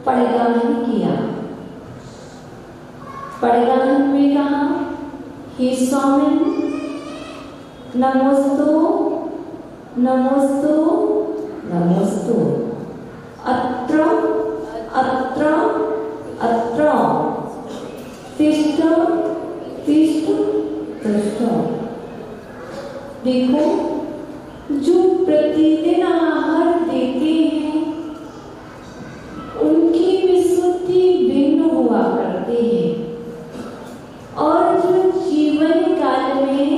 पड़गाहन किया। पड़गाहन में कहा, हे स्वामिन, नमोस्तु नमोस्तु नमोस्तु, अत्र अत्र अत्र, तिष्ठ तिष्ठ तिष्ठ। देखो, जो प्रतिदिन आहार देते हैं उनकी विशुद्धि भिन्न हुआ करते हैं, और जो जीवन काल में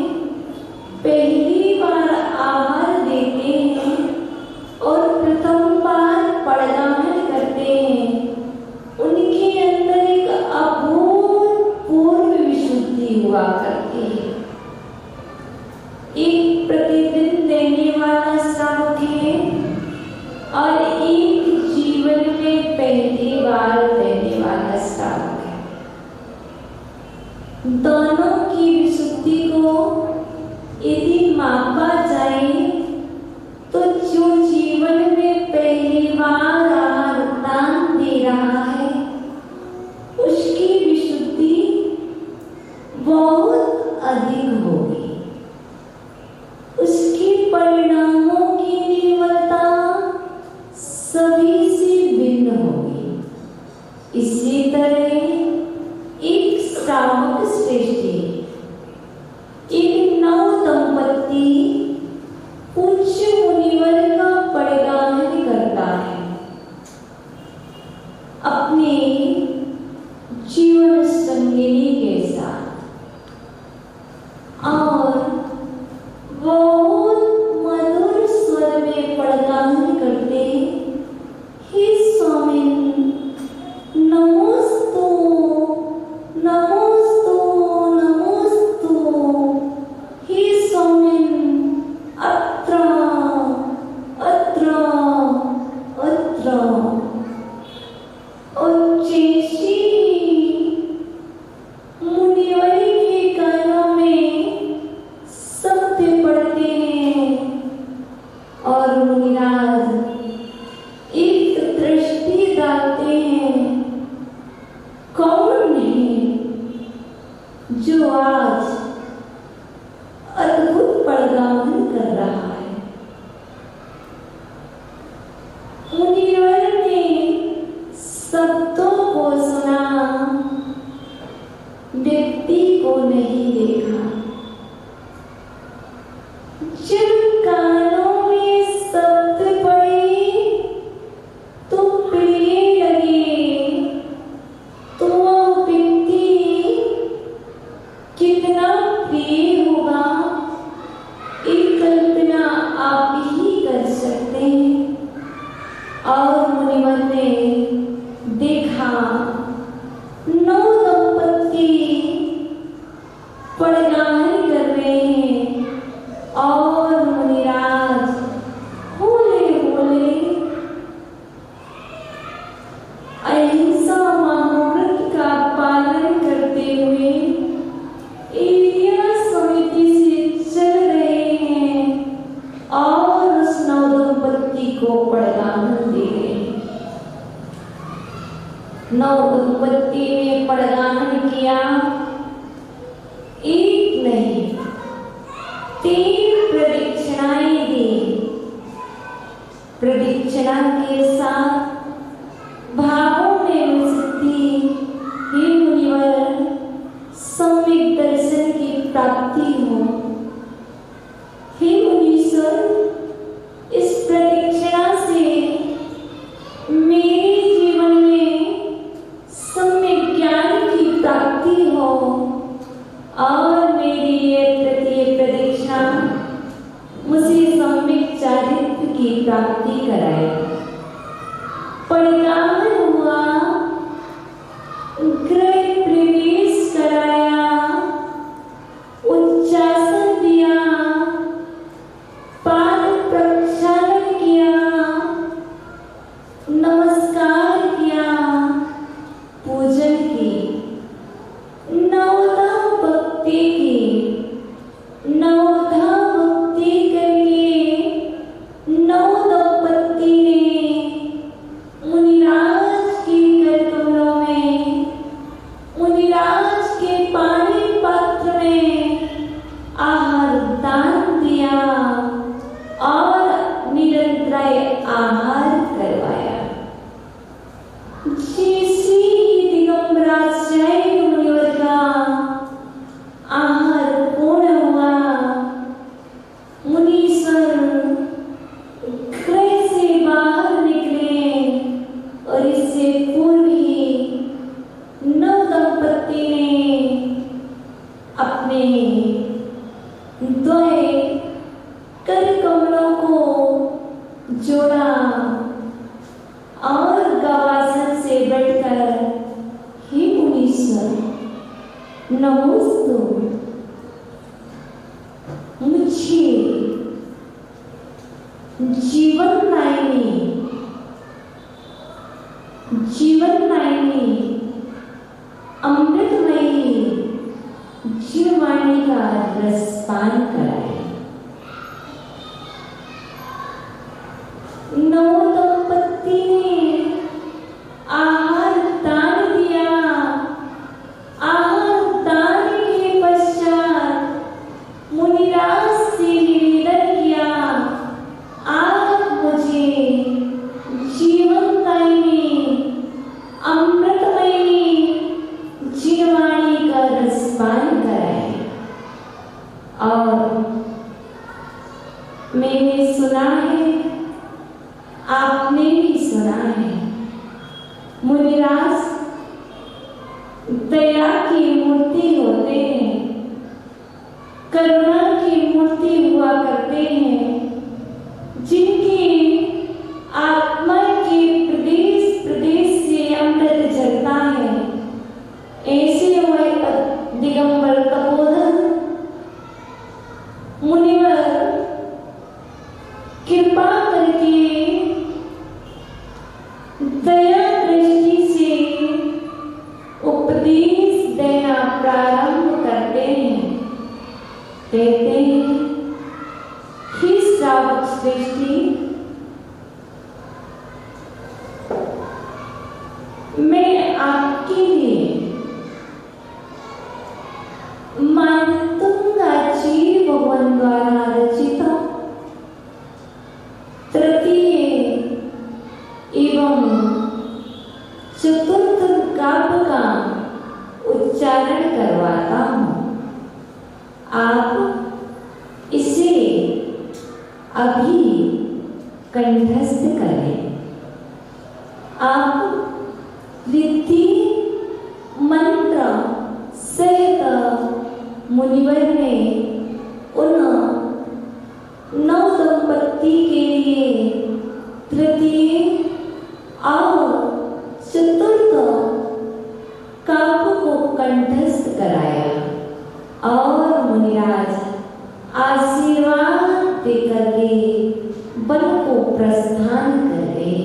पहली बार आहार देते हैं और प्रथम बार पड़गाहन करते हैं, उनके अंदर एक अभूतपूर्व विशुद्धि हुआ करती है। एक प्रतिदिन देने वाला श्रावक है और एक जीवन में पहली बार देने वाला श्रावक है। दोनों की विशुद्धि को यदि मापा जाए तो जो जीवन में पहली बार आहार दान दे रहा है उसकी विशुद्धि बहुत अधिक होगी, उसके परिणामों की निर्मलता सभी से भिन्न होगी। इसी तरह एक श्रावक श्रेष्ठ है। एक नव दंपत्ति पूज्य मुनिवर का पड़गाहन करता है अपने जीवन संगिनी के साथ, और बहुत मधुर स्वर में पड़गाहन करते, हे स्वामिन, नमोस्तु नमोस्तु नमोस्तु, हे स्वामिन, अत्र अत्र अत्र। और जैसे मुनिवर के कानों में शब्द पड़ते हैं और मुनिराज एक दृष्टि डालते हैं, कौन है जो आज अद्भुत पड़गाहन कर रहा है। मुनिवर ने शब्दों को सुना, व्यक्ति को नहीं देखा। जब कानों में शब्द पड़े तो प्रिय लगे, तो वह व्यक्ति कितना प्रिय होगा, एक कल्पना आप ही कर सकते हैं। और मुनिवर ने देखा, नौ दंपत्ति पड़गाहन कर रहे हैं और मुनिराज होले होले अहिंसा महाव्रत का पालन करते हुए एरिया समिति से चल रहे हैं और उस नव दंपत्ति को पड़गाहन दे रहे हैं। नव दंपत्ति ने पड़गाहन किया, एक नहीं 3 प्रदक्षिणाएं दी। प्रदक्षिणा के साथ भावों में विशुद्धि, हे मुनिवर, सम्यक दर्शन की प्राप्ति हो। हे मुनीश्वर, इस प्रदक्षिणा से मेरे जीवन में सम्यक ज्ञान की प्राप्ति हो और मेरी ये प्रदक्षिणा मुझे सम्यक चारित्र की प्राप्ति कराए। पड़गाहन हुआ, गृह प्रवेश कराया, उच्चासन दिया, पाद प्रक्षालन किया, नमस्कार किया, पूजन की, नवधा भक्ति की, नवधा भक्ति करके नौ दंपत्ति ने मुनिराज आहार करवाया। जैसे दिगंबराचार्य मुनिवर का आहार पूर्ण हुआ, मुनीश्वर घर से बाहर निकले और इससे पूर्व ही नव दंपति ने अपने द्वय कर कमलों को जोड़ा और गवासन से बैठकर, हे मुनीश्वर, नमोस्तु, मुझे जीवनदायिनी अमृतमयी जीववाणी का रसपान कराए। नव दंपति ने आहार दान दिया। आहार दान के पश्चात मुनिराज से निवेदन किया, आप मुझे जीवनदायिनी अमृतमयी जीववाणी का रसपान कराए। और मैंने सुना है, आपने भी सुना है, मुनिराज दया की मूर्ति होते हैं, करुणा की मूर्ति हुआ करते हैं, जिनकी आत्मा के प्रदेश प्रदेश से अमृत झरता है। ऐसे हुए दिगंबर तपोधन मुनिवर कृपा करके दया दृष्टि से उपदेश देना प्रारंभ करते हैं। कहते हैं, हे श्रावक श्रेष्ठी, मैं आपके लिए मानतुंगाचार्य भगवान द्वारा रचित तृतीय एवं चतुर्थ काव्य का उच्चारण करवाता हूँ। आप इसे अभी कंठस्थ करें। आप रिद्धि मंत्र सहित मुनिवर ने उन नव दंपति के लिए तृतीय और चतुर्थ काव्य को कंठस्थ कराया और मुनिराज आशीर्वाद देकर के वन को प्रस्थान कर गए।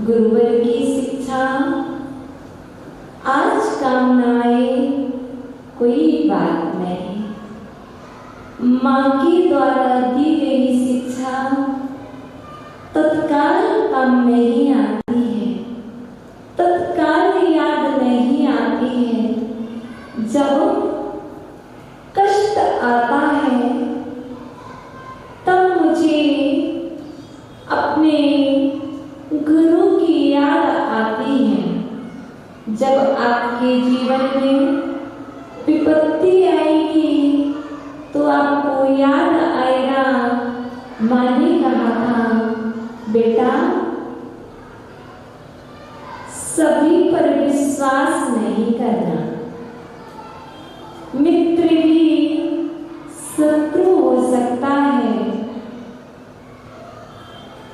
गुरुवर की शिक्षा आज काम न आए कोई बात नहीं। माँ के द्वारा दी गई शिक्षा तत्काल काम नहीं आती है, तत्काल याद नहीं आती है। जब कष्ट आता है तब मुझे अपने गुरु की याद आती है। जब आपके जीवन में विपत्ति आएगी तो आपको याद आएगा, माँ ने कहा था, बेटा सभी पर विश्वास नहीं करना। मित्र भी शत्रु हो सकता है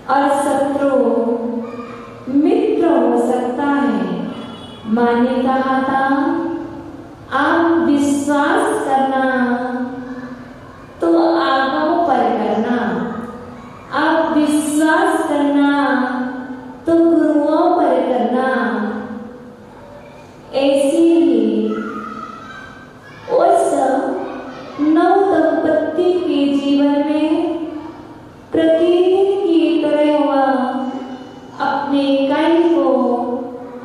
और शत्रु मित्र हो सकता है। माँ ने कहा था, आप विश्वास करना तो आगों पर करना, आप विश्वास करना तो गुरुओं पर करना। ऐसे ही उस नव दंपति के जीवन में प्रतिदिन की तरह वह अपने कार्य को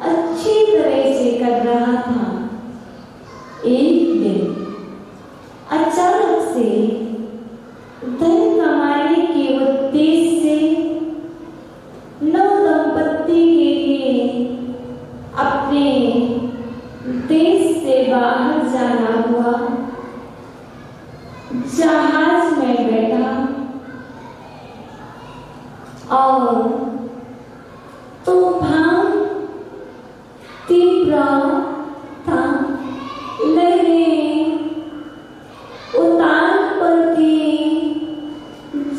अच्छी तरह से कर रहा था। उद्देश्य से नव दंपत्ति के लिए अपने देश से बाहर जाना हुआ। जहाज में बैठा और तूफान तीव्र था, लहरें उतार पर थी,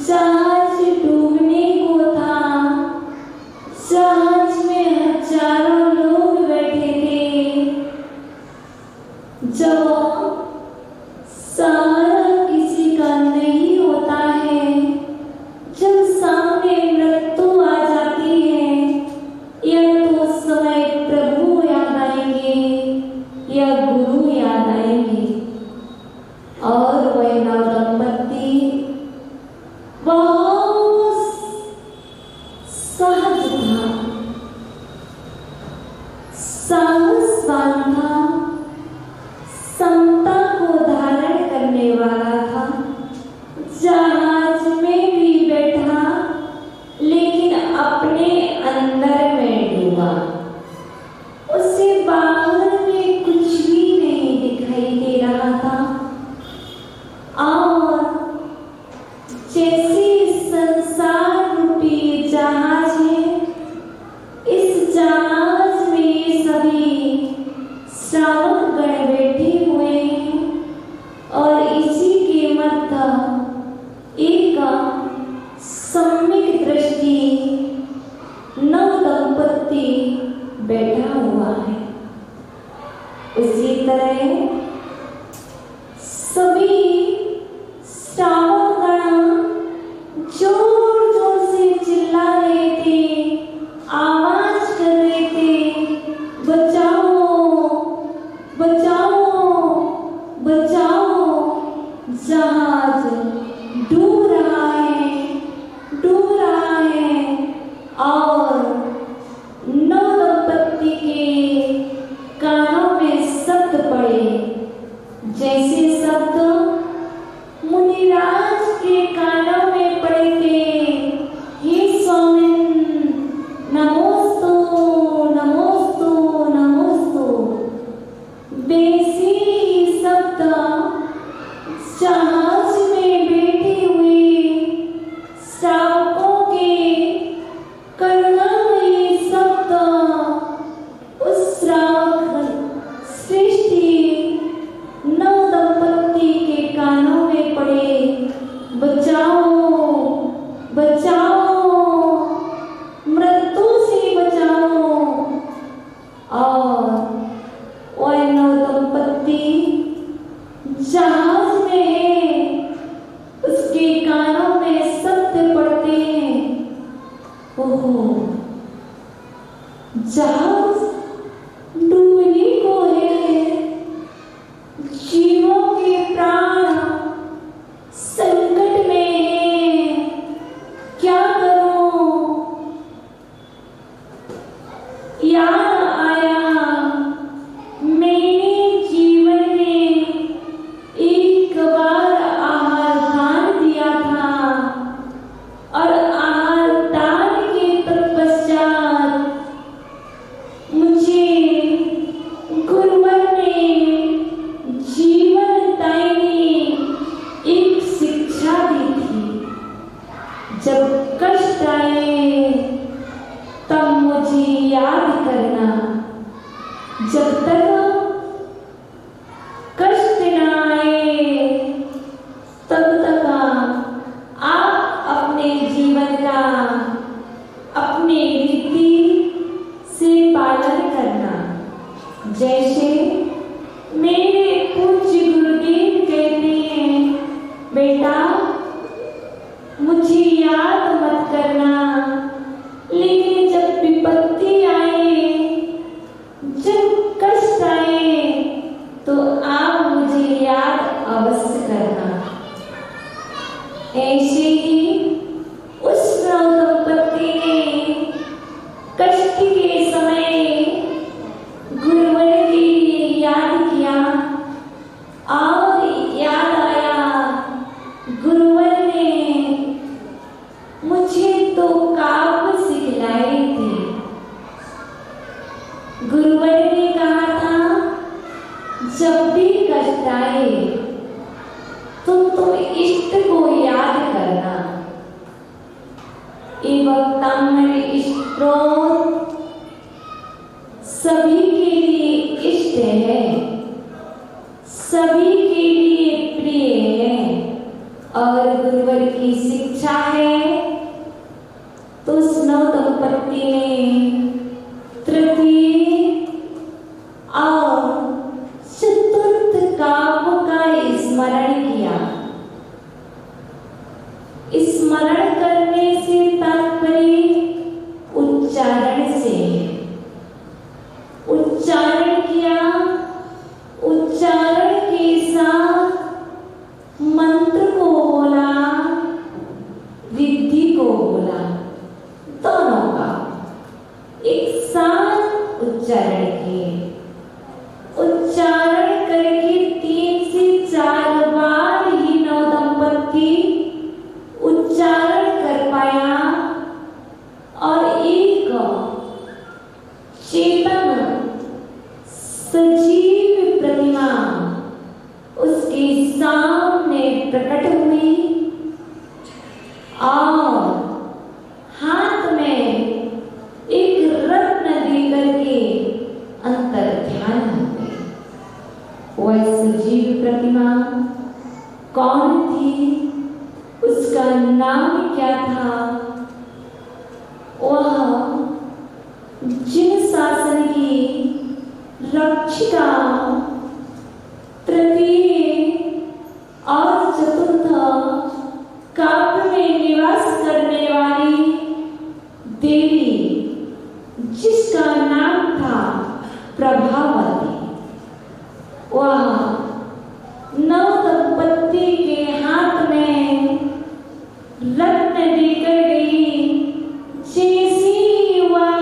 जहाज डूबने को था। जहाज में हजारों लोग बैठे थे। जब सहारा किसी का नहीं होता है, जब सामने मृत्यु आ जाती है, या तो समय प्रभु याद आएंगे या गुरु याद आएंगे। और वह नव दंपत्ति बहुत सहज था, साहसवान था, समता को धारण करने वाला था। जहाज में भी बैठा लेकिन अपने अंदर में डूबा। उसे बाहर में कुछ भी नहीं दिखाई दे रहा था। और जैसे संसार रूपी जहाज है, इस जहाज में सभी श्रावक गण बैठे हुए हैं और इसी के मध्य एक सम्यक दृष्टि नव दंपत्ति बैठा हुआ है। उसी तरह सभी श्रावक गण जोर जोर से चिल्ला रहे थे, आवाज कर रहे थे, बचाओ बचाओ बचाओ, जहाज डूब रहा है, डूब रहा है। और नव दंपत्ति के कानों में शब्द पड़े, जैसे शब्द मुनिराज के कानों में पड़े थे, हे स्वामिन नमोस्तु नमोस्तु नमोस्तु। वैसे ही शब्द जहाज में बैठे हुए श्रावकों के करुणामयी शब्द उस श्रावक सृष्टि नव दंपत्ति के कानों में पड़े, बचाओ बचाओ, मृत्यु से बचाओ। और वह नव दंपत्ति जहाज में है, उसके कानों में शब्द पड़ते हैं, ओहो जहाज डूबने को है, जीवों के प्राण संकट में है, क्या करूं? याद आया मैंने जीवन में एक बार आहार दान दिया था और आहार दान के तत्पश्चात मुझे गुरुवर ने जीवन दायिनी एक शिक्षा दी थी। जब कष्ट आए तब मुझे याद करना, जब तक कष्ट न आए तब तक आप अपने जीवन का अपने रीति से पालन करना। जैसे मेरे पूज्य गुरुदेव कहते हैं, बेटा मुझे याद भक्तामृत स्त्रोत सभी के लिए इष्ट है, सभी के लिए प्रिय है और गुरुवर की शिक्षा है। तो उस नव दंपत्ति ने तृतीय और चतुर्थ काव्य का स्मरण किया। स्मरण करने से तात्पर्य उच्चारण से, उच्चारण किया, उच्चारण के साथ मंत्र को बोला, रिद्धि को बोला, दोनों का एक साथ उच्चारण किए। उच्चारण करके 3 से 4 बार ही नव दंपत्ति उच्चारण कर पाया और एक चेतन सजीव प्रतिमा उसके सामने प्रकट हुई और हाथ में एक रत्न देकर के अंतर ध्यान हो गए। वह सजीव प्रतिमा कौन थी, उसका नाम क्या था? वह जिन शासन की रक्षिता तृतीय और चतुर्थ काव्य में निवास करने वाली देवी, जिसका नाम था प्रभावती, वह नव दंपत्ति के हाथ में रत्न देकर गई। जैसे ही वह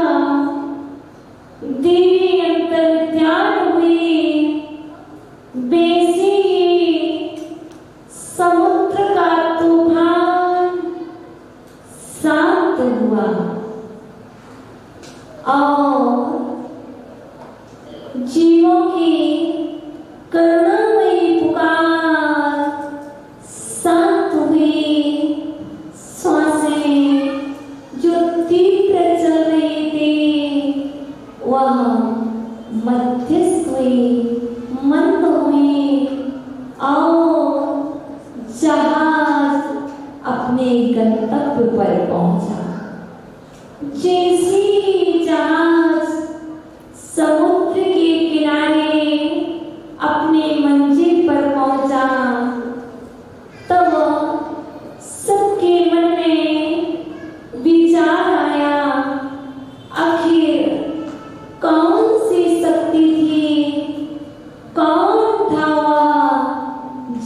देवी अंतर ध्यान हुई, वैसे ही समुद्र का तूफान शांत हुआ और जीवों की करुणामयी पुकार शांत हुई। सांसें जो तीव्र चल रही थी वह मध्यस्थ हुई, मंद हुई और जहाज अपने गंतव्य पर पहुंचा। जैसे ही जहाज समुद्र के किनारे अपने मंजिल पर पहुंचा, तब सबके मन में विचार आया, आखिर कौन सी शक्ति थी, कौन था वह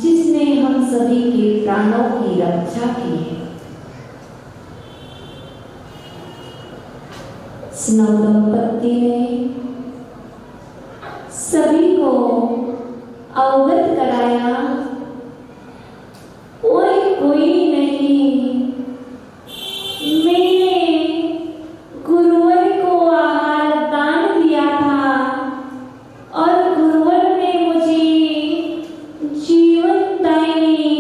जिसने हम सभी के प्राणों की रक्षा की है। नव दंपत्ति ने सभी को अवगत कराया, कोई नहीं, मैंने गुरुवर को आहार दान दिया था और गुरुवर ने मुझे जीवनदायिनी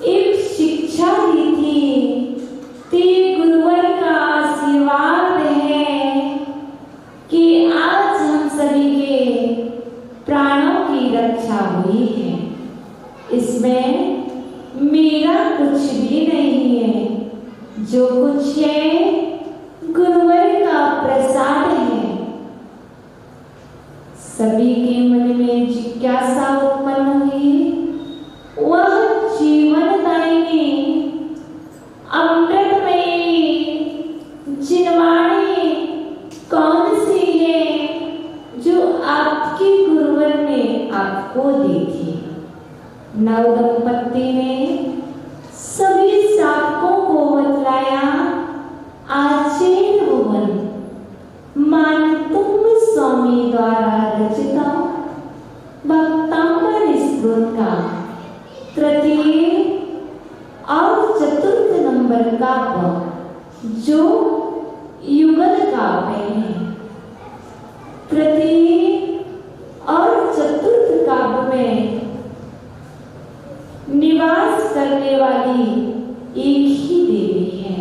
एक शिक्षा दी थी। ते गुरुवर का आशीर्वाद है कि आज हम सभी के प्राणों की रक्षा हुई है। इसमें मेरा कुछ भी नहीं है, जो कुछ है गुरुवर का प्रसाद है। सभी के मन में जिज्ञासा उत्पन्न हुई, वह जीवनदायिनी अमृतमयी जिनवाणी कौन सी है जो आपके गुरुवर ने आपको दी थी। नव दंपत्ति ने सभी साधकों को बतलाया। आचेर भुवन मानतुंग स्वामी द्वारा रचित भक्तामृत स्त्रोत का तृतीय और चतुर्थ नंबर काव्य, जो युगल काव्य है, तृतीय और चतुर्थ काव्य में निवास करने वाली एक ही देवी है।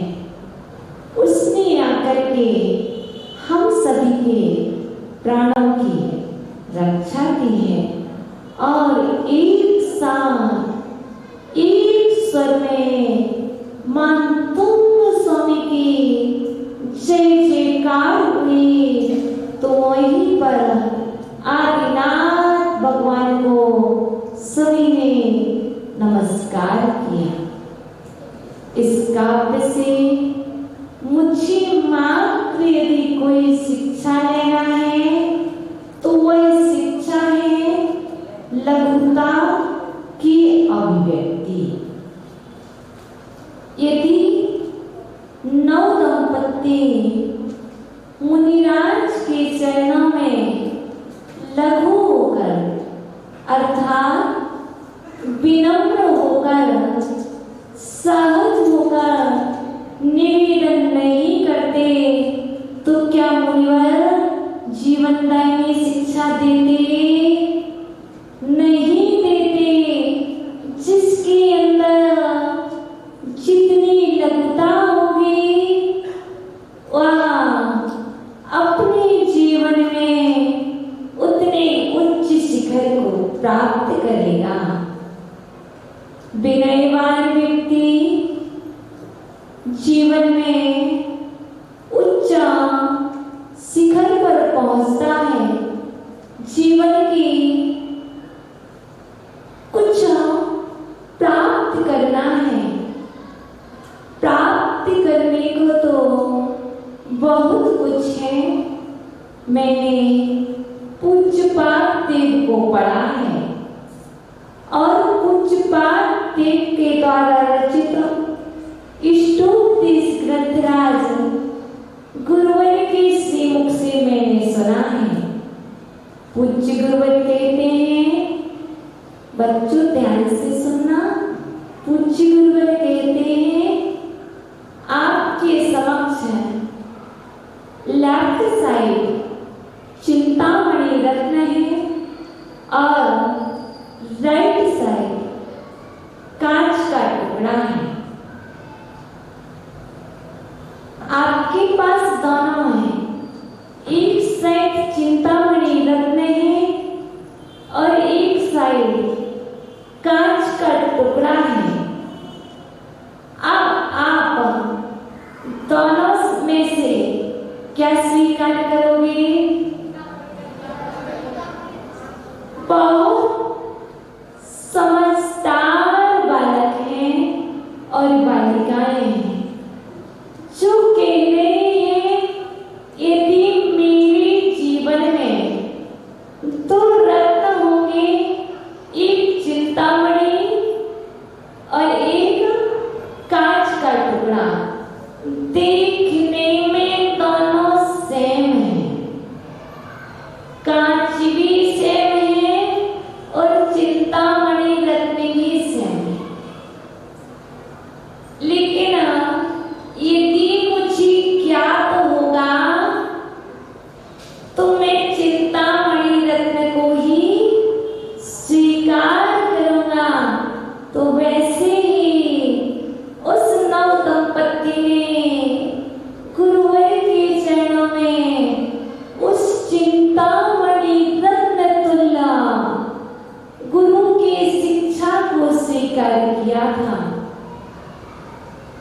काव्य से मुझे मात्र यदि कोई शिक्षा लेना है तो वह शिक्षा है लघुता की अभिव्यक्ति। यदि नव दंपत्ति मुनिराज के चरणों में लघु होकर अर्थात विनम्र होकर सहज होकर निवेदन नहीं करते तो क्या मुनिवर जीवनदायी शिक्षा देते? नहीं देते। जिसके अंदर जितनी लघुता होगी वह अपने जीवन में उतने उच्च शिखर को प्राप्त करेगा। विनयवान व्यक्ति जीवन में उच्च शिखर पर पहुंचता है। जीवन की कुछ प्राप्त करना है। प्राप्त करने को तो बहुत कुछ है। मैंने पूज्यपाद देव को पढ़ा है और पूज्यपाद देव के द्वारा रचित इष्टोपदेश ग्रंथराज गुरुवर के श्रीमुख से मैंने सुना है। पूज्य गुरुवर कहते हैं, बच्चों ध्यान से सुनना। पूज्य गुरुवर कहते हैं आपके समक्ष लेफ्ट साइड चिंतामणि रत्न है और राइट साइड कांच का टुकड़ा है। आपके पास दोनों है। एक साइड चिंतामणि रत्न है और एक साइड कांच का टुकड़ा है। अब आप दोनों में से क्या स्वीकार करोगे? बहुत समझदार बालक हैं और बालिकाएं हैं जो कह रहे हैं यदि मेरे जीवन में दो रत्न होंगे, एक चिंतामणि और एक कांच का टुकड़ा, देखने में दोनों सेम है। कांच भी सेम है और चिंतामणि रत्न भी सेम है। लेकिन यदि मुझे ज्ञात होगा तो मैं चिंतामणि रत्न को ही स्वीकार करूंगा। तो वैसे ही उस नव दंपत्ति ने गुरुवर के चरणों में उस चिंतामणि रत्न तुल्य गुरु की शिक्षा को स्वीकार किया था।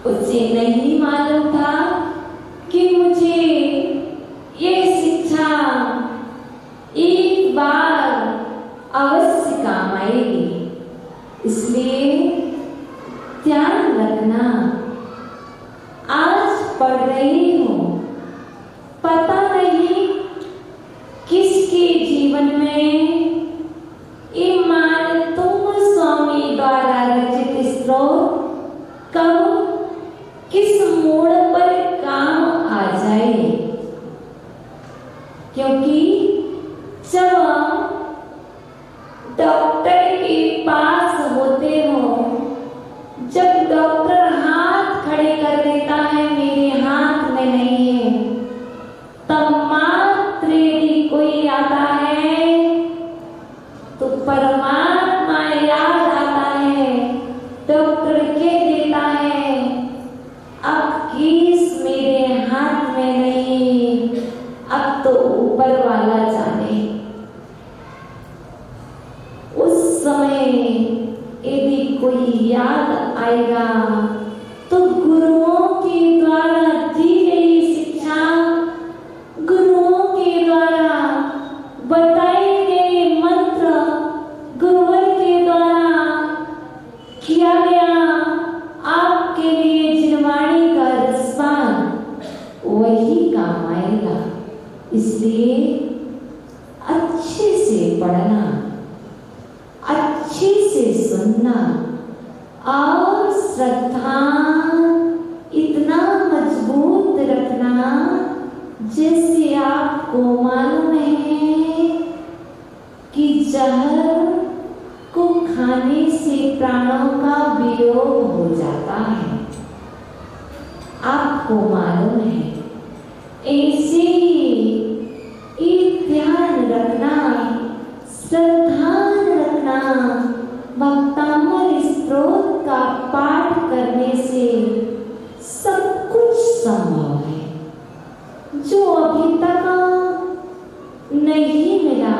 उसे नहीं मालूम था कि मुझे ये शिक्षा एक बार अवश्य काम आएगी। इसलिए ध्यान रखना, आज पढ़ रही हूँ, पता नहीं किसके जीवन में ये मानतों स्वामी द्वारा रचित स्त्रोत कब किस मोड़ पर काम आ जाए। क्योंकि जब डॉक्टर के पास होते हो, जब डॉक्टर हाथ खड़े कर देता है मेरे हाथ में नहीं है, तब मात्र यदि कोई आता है तो परमात्मा याद आता है। डॉक्टर कह देता है अब केस मेरे हाथ में नहीं, अब तो ऊपर वाला जाने। उस समय यदि कोई याद आएगा तो गुरुओं के द्वारा दी गई शिक्षा, गुरुओं के द्वारा बताए गए मंत्र, गुरुवर के द्वारा किया गया आपके लिए जिनवाणी आपको मालूम है कि जहर को खाने से प्राणों का वियोग हो जाता है। आपको मालूम है, ऐसे ही ध्यान रखना, श्रद्धा रखना, भक्तामृत स्त्रोत का पाठ करने से सब कुछ संभव है। जो अभी तक नहीं मिला,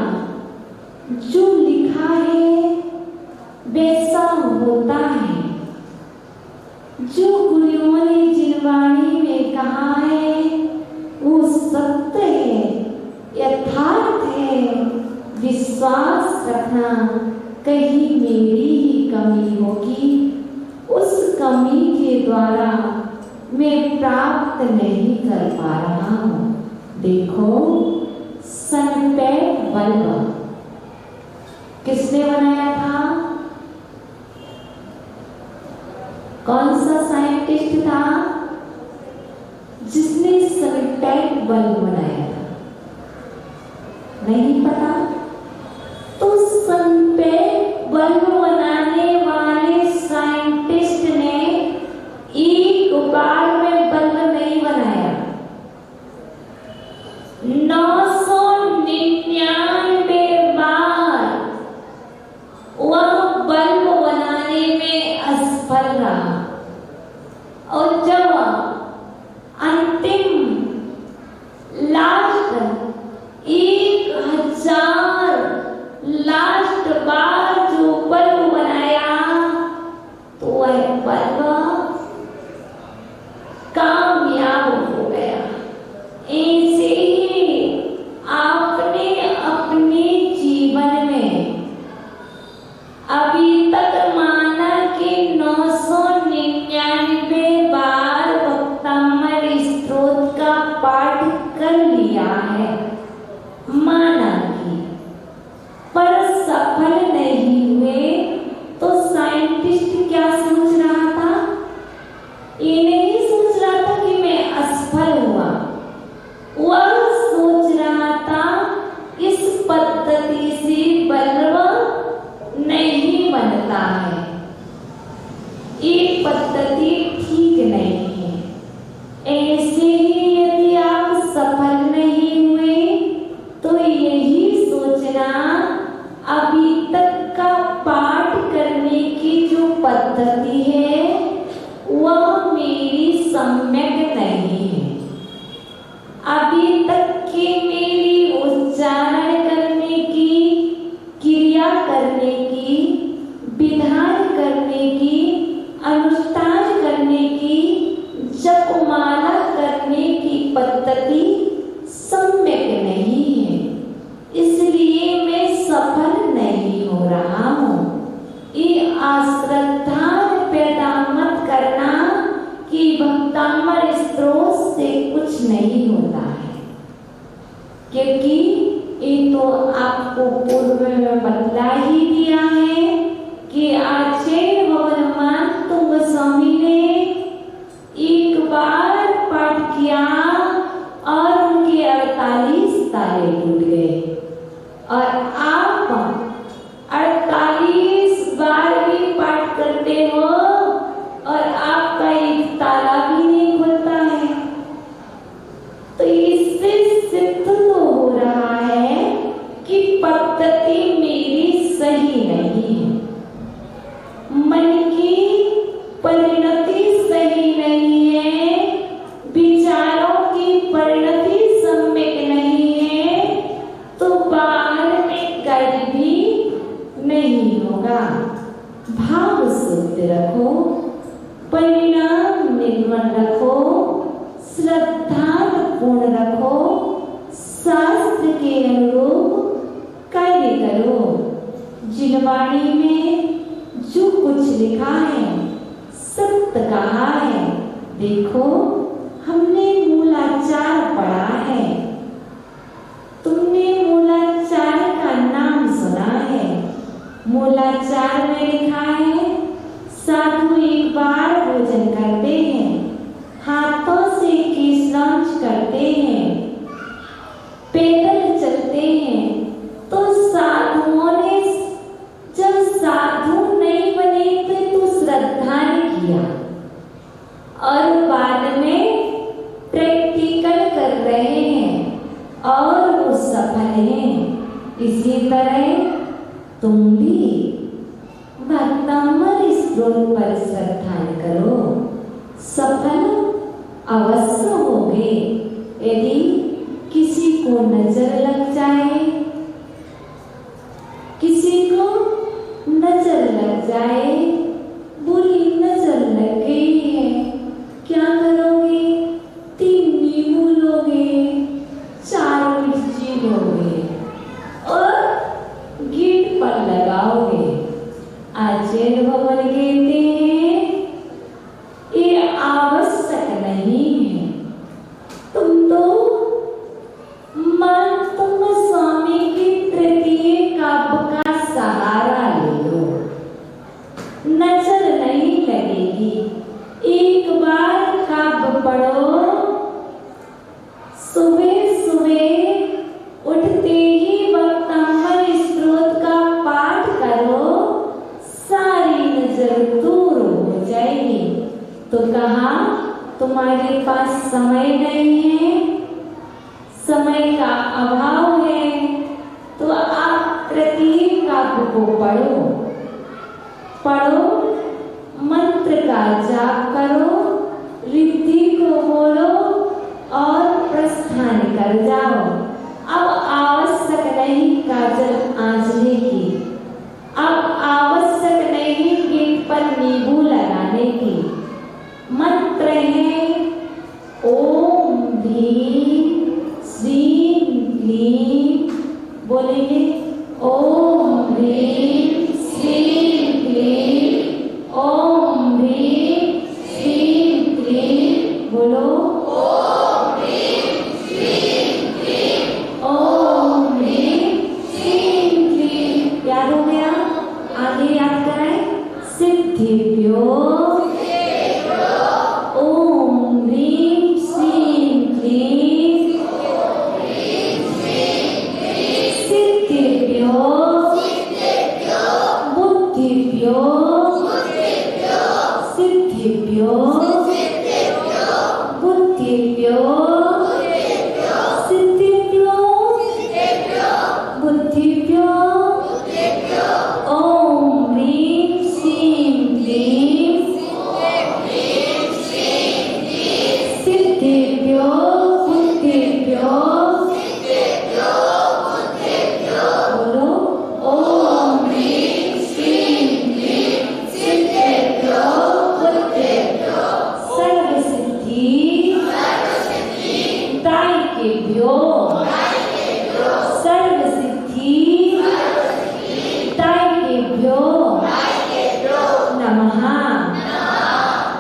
जो लिखा है वैसा होता है। जो गुरुओं ने जिन वाणी में कहा है वो सत्य है, यथार्थ है। विश्वास रखना, कहीं मेरी ही कमी होगी, उस कमी के द्वारा मैं प्राप्त नहीं कर पा रहा हूँ। देखो, सनपेट बल्ब किसने बनाया था? कौन सा साइंटिस्ट था जिसने सनपेट बल्ब बनाया था? नहीं पता? तो सनपेट बल्ब बनाने वाले साइंटिस्ट ने एक बार में बल्ब नहीं बनाया, 999 बार वह बल्ब बनाने में असफल रहा। और जब अंतिम लास्ट 1000 लास्ट बार जो बल्ब बनाया तो वह बल्ब कामयाब हो गया। ऐसे ही आपने अपने जीवन में अभी तक माना कि 999 बार भक्तामृत स्त्रोत का पाठ कर लिया है, माना कि, पर सफल नहीं हुए। तो साइंटिस्ट क्या सोच रहा था? ये नहीं सोच रहा था कि मैं असफल हुआ, वह सोच रहा था इस पद्धति से बल्ब नहीं बनता है, ये पद्धति ठीक नहीं है। ऐसे ही यदि आप सफल नहीं हुए तो यही सोचना, अभी तक का पाठ करने की जो पद्धति है वह मेरी सम्यक नहीं है। अभी तक की मेरी उच्चारण करने की, क्रिया करने की, विधान करने की, अनुष्ठान करने की, जपमाला करने की पद्धति सम्यक नहीं है, इसलिए मैं सफल नहीं हो रहा हूँ। ये अश्रद्धा पैदा मत करना कि भक्तामृत स्त्रोत से कुछ नहीं होता है, क्योंकि ये तो आपको पूर्व में बतला ही दिया है कि आचार्य भगवान तुंग स्वामी ने एक बार पाठ किया और उनके 48 ताले टूट गए, और आप 48 बार भी पाठ करते हो और आपका एक ताला भी नहीं खुलता है। तो इससे सिद्ध तो हो रहा है कि पद्धति मेरी सही नहीं है, मन की परिणति सही नहीं है, विचारों की परिणति सम्यक नहीं है, तो बाहर में कार्य भी नहीं होगा। भाव शुद्ध रखो, परिणाम निर्मल रखो, श्रद्धा पूर्ण रखो, शास्त्र के अनुरूप कार्य करो। जिन वाणी में जो कुछ लिखा है सत्य कहा है। देखो, हमने मूलाचार पढ़ा है, तुमने मूलाचार का नाम सुना है। मूलाचार में लिखा है, साधु एक बार भोजन करते हैं, हाथों से केश लॉन्च करते हैं, पेट बाद में प्रैक्टिकल कर रहे हैं और वो सफल हैं। इसी तरह तुम भी भक्तमल स्रोत पर श्रद्धा करो, सफल अवश्य होगे। यदि किसी को नजर लग जाए, किसी को नजर लग जाए, बुरी नजर लग गई है, क्या करोगे? 3 नींबू लोगे, 4 मिर्ची लोगे और गिट पर लगाओगे। आचार्य भगवान कहते हैं ये आवश्यक नहीं है। तुम तो तुम स्वामी के तृतीय काव्य का सहारा ले लो, नजर नहीं लगेगी। एक बार काव्य पढ़ो, सुबह सुबह उठते ही भक्तमल स्रोत का पाठ करो, सारी नजर दूर हो जाएगी। तो कहा तुम्हारे पास समय नहीं है, समय का अभाव है, तो आप तृतीय काव्य को पढ़ो, मंत्र का जाप करो, रिद्धि को बोलो और प्रस्थान कर जाओ। अब आवश्यक नहीं काजल आंचले की, अब आवश्यक नहीं गिट पर नींबू लगाने की। मंत्र है ओम भीम श्रीं क्लीं, बोलेंगे ओम भीम श्रीं क्लीं, ओम भीम श्रीं क्लीं, बोलो ओम भीम श्रीं क्लीं, ओम भीम श्रीं क्लीं। याद हो गया? आगे याद कराएं। सिद्धिभ्यो ओम ह्रीं श्रीं क्लीं, सिद्धिभ्यो बुद्धिभ्यो सिद्धिभ्यो बुद्धिभ्यो सिद्धिभ्यो बुद्धिभ्यो ओम ह्रीं श्रीं क्लीं, सिद्धिभ्यो बुद्धिभ्यो बोलो ओम ह्रीं श्रीं क्लीं, सिद्धिभ्यो बुद्धिभ्यो सर्वसिद्धि दायिकेभ्यो, सर्वसिद्धि दायिकेभ्यो नमः।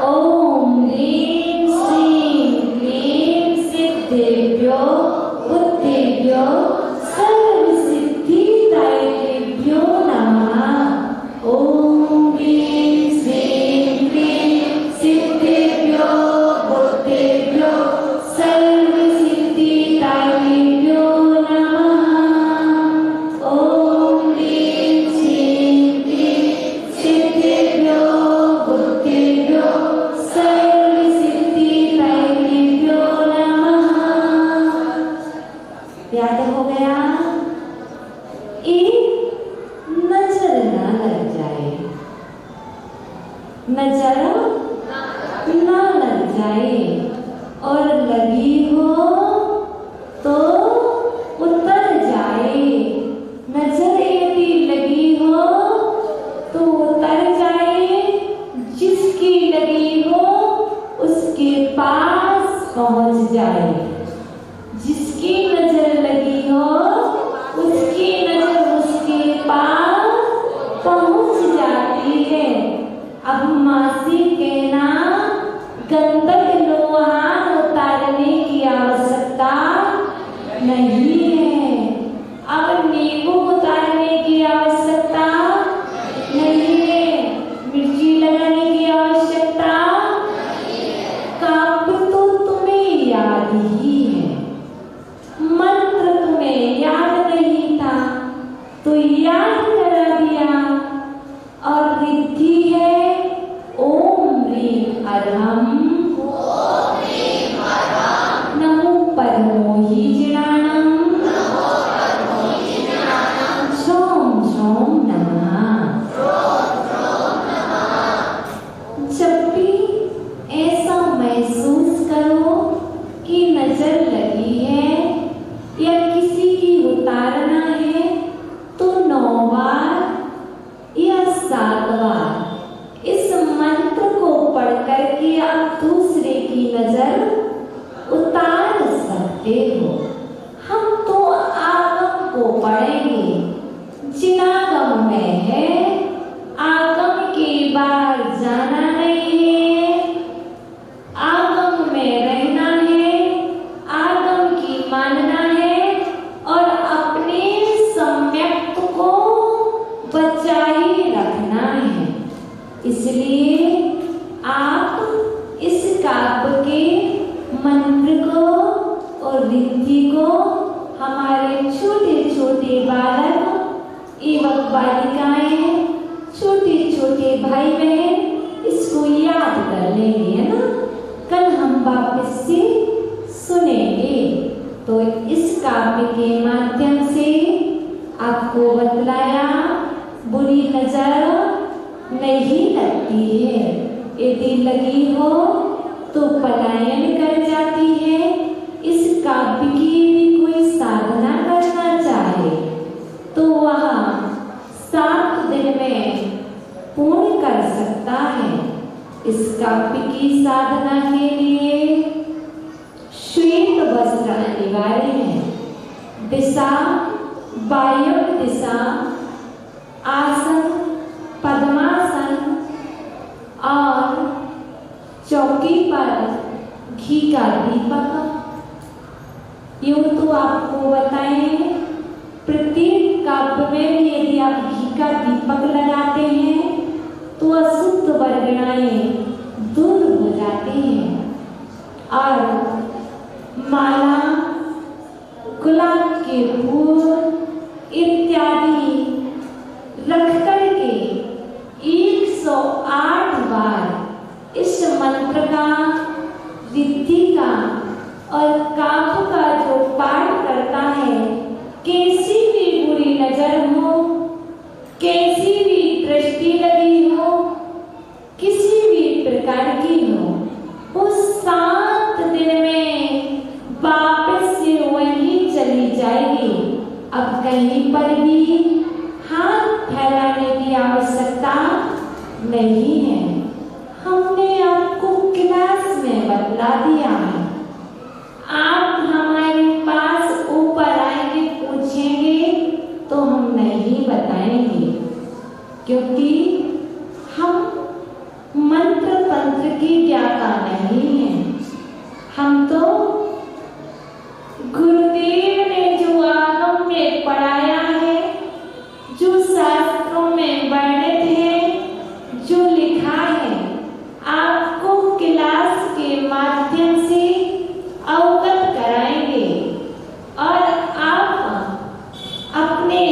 ओम ह्रीं श्रीं क्लीं, सिद्धिभ्यो बुद्धिभ्यो सर्वसिद्धि दायिकेभ्यो नमः। ओम ह्रीं श्रीं क्लीं, सिद्धिभ्यो बुद्धिभ्यो सर्वसिद्धि दायिकेभ्यो नमः। ओम ह्रीं श्रीं क्लीं, सिद्धिभ्यो बुद्धिभ्यो सर्वसिद्धि दायिकेभ्यो नमः। याद हो गया? नजर ना लग जाए, नजर ना लग जाए, और लगी हो तो उतर जाए। नजर यदि लगी हो तो उतर जाए, जिसकी लगी हो उसके पास पहुंच जाए। जिसकी नजर लगी हो उसकी नजर उसके पास पहुंच जाती है। अब मासी कहना गंधक लोहान उतारने की आवश्यकता नहीं है। अब नींबू उतारने की आवश्यकता नहीं है, मिर्ची लगाने की आवश्यकता, काव्य तो तुम्हें याद ही है, मंत्र तुम्हें याद नहीं था तो याद करा दिया। और रिद्धि है ओम सकते हो। हम तो आगम को पढ़ेंगे, जिनागम में है आगम के बाहर जाना नहीं है, आगम में रहना है, आगम की मानना है और अपने सम्यक्त को बचाए रखना है। इसलिए आप इस काव्य के मंत्र को और रीति को हमारे छोटे छोटे बालक एवं बालिकाएं, छोटे छोटे भाई बहन इसको याद कर लेंगे, है ना। कल हम वापस से सुनेंगे। तो इस काव्य के माध्यम से आपको बतलाया बुरी नजर नहीं लगती है, यदि लगी हो तो पलायन कर जाती है। इस काव्य की भी कोई साधना करना चाहे तो वह 7 दिन में पूर्ण कर सकता है। इस काव्य की साधना के लिए श्वेत वस्त्र अनिवार्य है। दिशा वायव्य दिशा, आसन पद्मासन और चौकी पर घी का दीपक। यूं तो आपको बताएं, प्रत्येक काव्य में भी यदि आप घी का दीपक लगाते हैं तो अशुद्ध वर्गणाएं दूर हो जाती हैं। और माला, गुलाब के फूल इत्यादि रख करके 108 बार इस मंत्र का, रिद्धि का और काव्य का जो पाठ करता है, कैसी भी बुरी नजर हो, कैसी भी दृष्टि लगी हो, किसी भी प्रकार की हो, उस 7 दिन में वापस से वहीं चली जाएगी। अब कहीं पर भी हाथ फैलाने की आवश्यकता नहीं है। हमने आपको क्लास में बतला दिया है। आप हमारे पास ऊपर आएंगे, पूछेंगे तो हम नहीं बताएंगे, क्योंकि हम मंत्र तंत्र की ज्ञाता नहीं है। हम तो गुरुदेव ने जो आगम में पढ़ाया है, जो शास्त्रों में वर्णित है, जो लिखा है, आपको क्लास के माध्यम से अवगत कराएंगे और आप अपने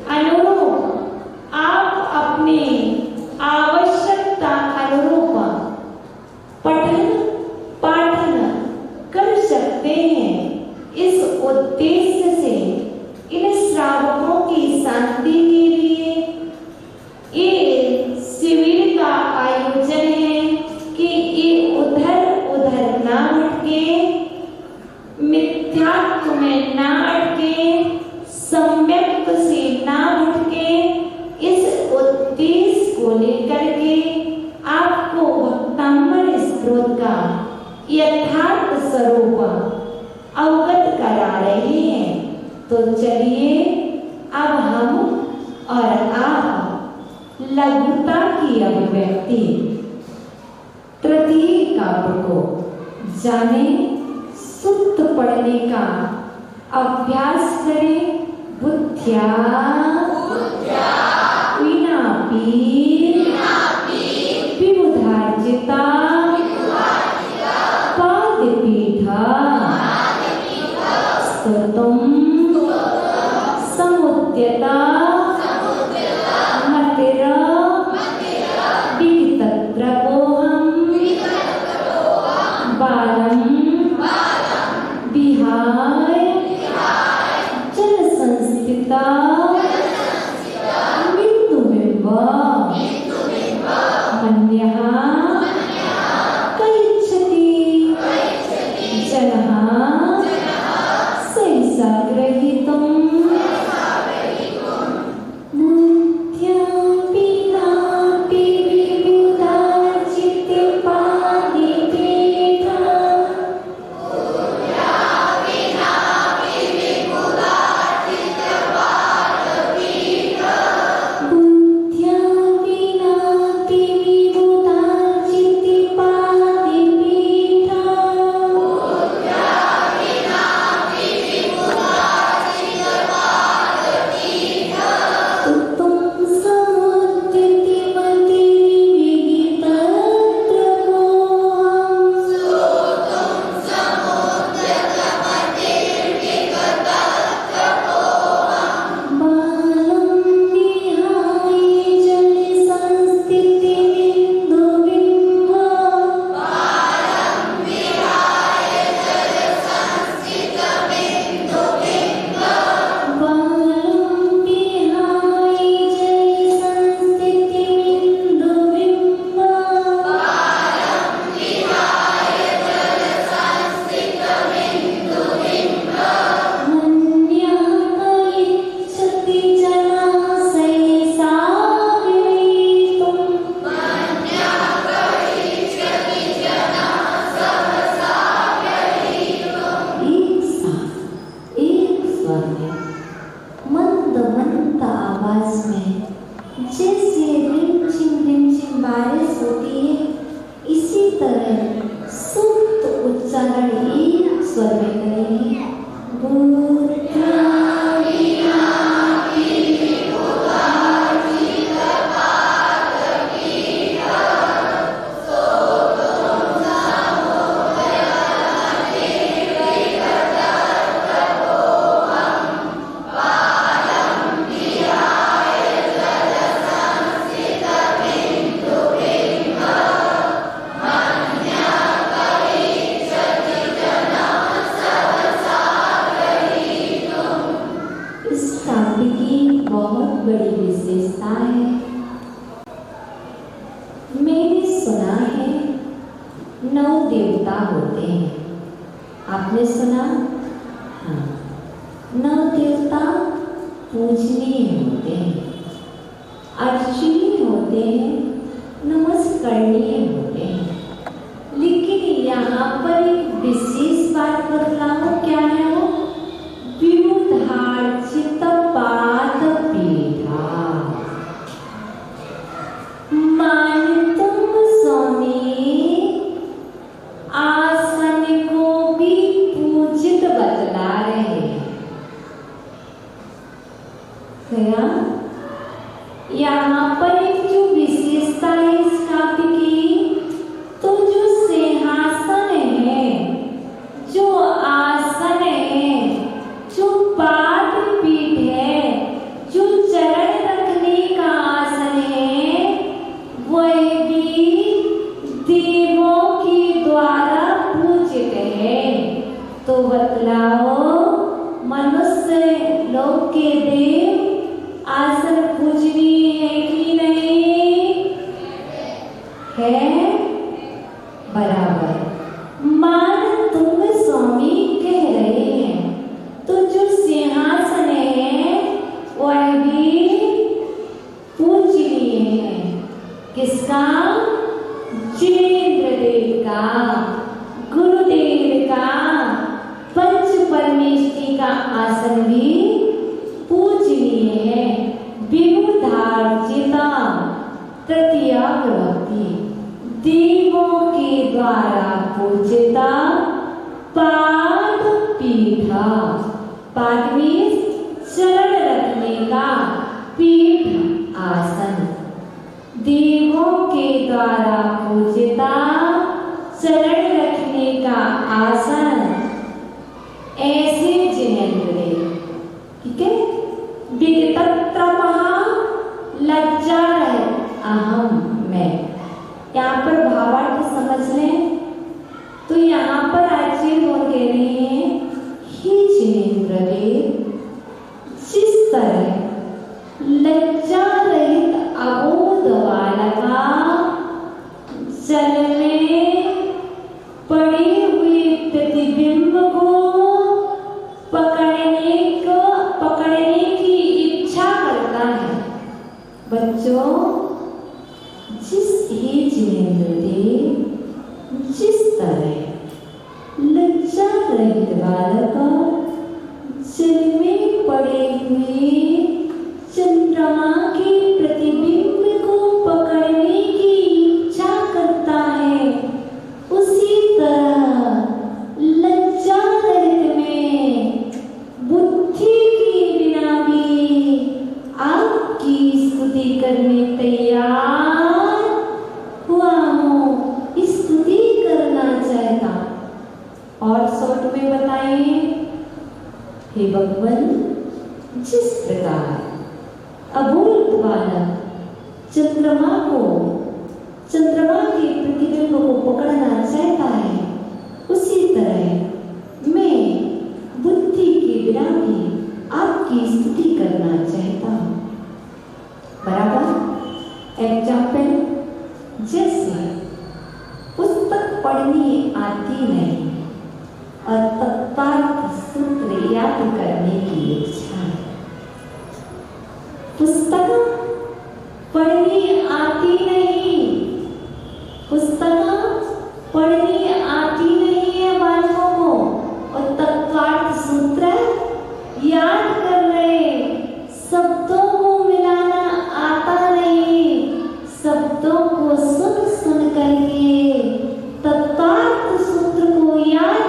अनुरूप, आप अपने आवश्यकता अनुरूप पठन पाठन कर सकते हैं। इस उद्देश्य से इन श्रावकों की शांति के लिए ये शिविर का आयोजन है कि ये उधर उधर ना भटके, मिथ्यात्व में ना अटके, सम्यक्त से ना भटके। इस उद्देश्य को लेकर के आपको भक्तांबर स्त्रोत का यथार्थ स्वरूप अवगत करा रहे हैं। तो चलिए अब हम और आप लघुता की अभिव्यक्ति तृतीय काव्य को जाने, शुद्ध पढ़ने का अभ्यास करें। बुद्ध्या विनापि विबुधार्जिता पादपीठा स्तुतुं समुद्यता मतिरा वितत्रपोहं बालं विहाय जल संस्थिता मृत्युबिंब मन्यः कैच्छति जनः सहसा ग्रहीतुं उच्चारण एक स्वर में करेंगे। बड़ी विशेषता है। मैंने सुना है 9 देवता होते हैं। आपने सुना? हाँ, 9 देवता पूजनीय होते हैं, अर्चनीय होते हैं, नमस्करणीय होते हैं। लेकिन यहाँ पर एक विशेष बात बतलाओ, क्या है वो? विमुद्धार्चित पाद पीठा। मान तुम स्वामी आसन को भी पूजित बतला रहे हैं। क्या यहाँ पर एक जो विशेषता है इस काव्य की, तो जो सिंहासन है, जो आसन है, जो पाद पीठ है, जो चरण रखने का आसन है, वह भी देवों के द्वारा पूजित है। तो बतलाओ, मनुष्य लोक के देव आसन पूजनीय है कि नहीं है? बराबर। मान तुम स्वामी कह रहे हैं, तो जो सिंहासन है वह भी पूजनीय है। किसका? जिनेंद्र देव का, गुरुदेव का, पंच परमेष्ठी का आसन भी पूजनीय है। विमुद्धार्चिता तृतीया विभक्ति, देवों के द्वारा पूजिता पाद पीठा। पाद में चरण रखने का, पीठ आसन। देवों के द्वारा पूजिता चरण रखने का आसन, ऐसे जिनेंद्र देव। ठीक है? विगतत्रमः लज्जा रहित अहम मैं। यहाँ पर भावार्थ समझ लें तो यहाँ पर आचार्य बोल कह रहे हैं, हे जिनेंद्र देव, जिस तरह लज्जा रहित अबोध बालका जल में पड़े हुए प्रतिबिंब को पकड़ने की इच्छा करता है। बच्चों, हे जिनेंद्र देव, जिस तरह लज्जा रहित बालक जल में पड़े हुए चंद्रमा के प्रतिबिंब को पकड़ने की इच्छा करता है, उसी तरह लज्जा रहित में बुद्धि के बिना भी आपकी स्तुति करने तैयार हुआ हूँ, स्तुति करना चाहता। और शॉर्ट में बताइए, हे भगवान, जिस प्रकार अबोध बालक चंद्रमा के प्रतिबिंब को पकड़ना चाहता है, उसी तरह मैं बुद्धि के बिना भी आपकी स्तुति करना चाहता हूँ। बराबर। एग्जाम्पल, जैसे पुस्तक पढ़नी आती नहीं और तत्पार्थ सूत्र याद करने की इच्छा है। पुस्तक पढ़नी आती नहीं, पुस्तक पढ़नी आती नहीं है बालकों को, और तत्पार्थ सूत्र याद कर रहे, शब्दों को मिलाना आता नहीं, शब्दों को सुन सुन करके तत्पार्थ सूत्र को याद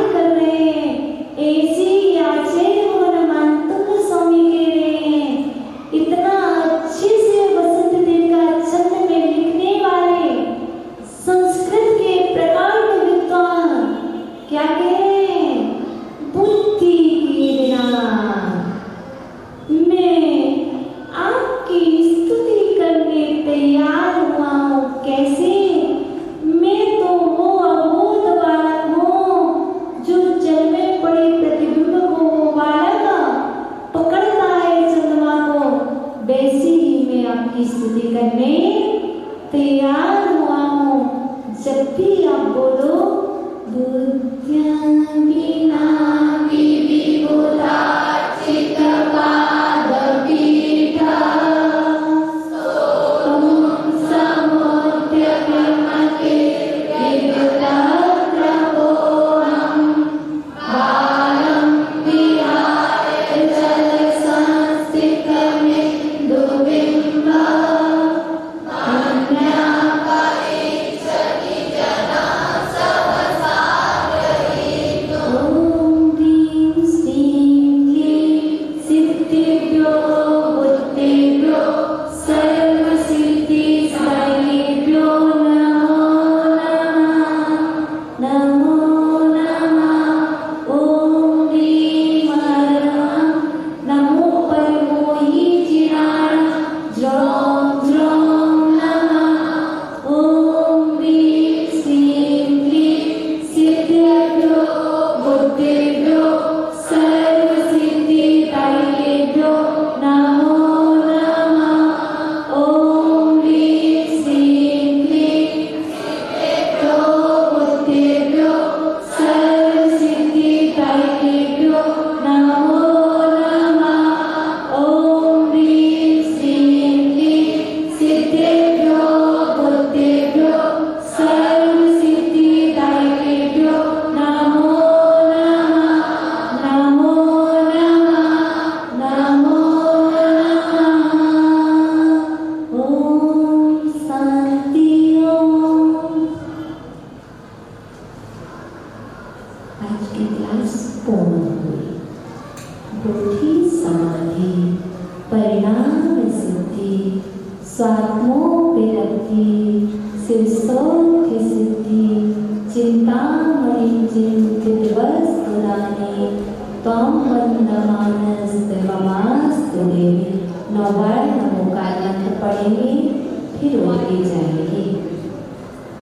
बुद्धिभ्यो सर्वसिद्धिदायिकेभ्यो नमो नमः। ॐ ह्रीं श्रीं क्लीं सिद्धेभ्यो बुद्धिभ्यो सर्वसिद्धिदायिकेभ्यो नमो नमः। ॐ ह्रीं श्रीं क्लीं सिद्धेभ्यो बुद्धिभ्यो सर्वसिद्धिदायिकेभ्यो नमो नमः। नमो नमः। नमो नमः। ॐ शान्ति ओम। आज की क्लास पूर्ण हुई। बुद्धि समाधि, परिणाम सिद्धि, स्वात्मोपलब्धि, शिवसौख्य सिद्धि, चिंतामणि चिंतितवस्तुराणि त्वं वन्दमानस्तवमास्तु देवी। 9 बार नमो का मंत्र पढ़ेंगे, फिर उनकी जाएगी।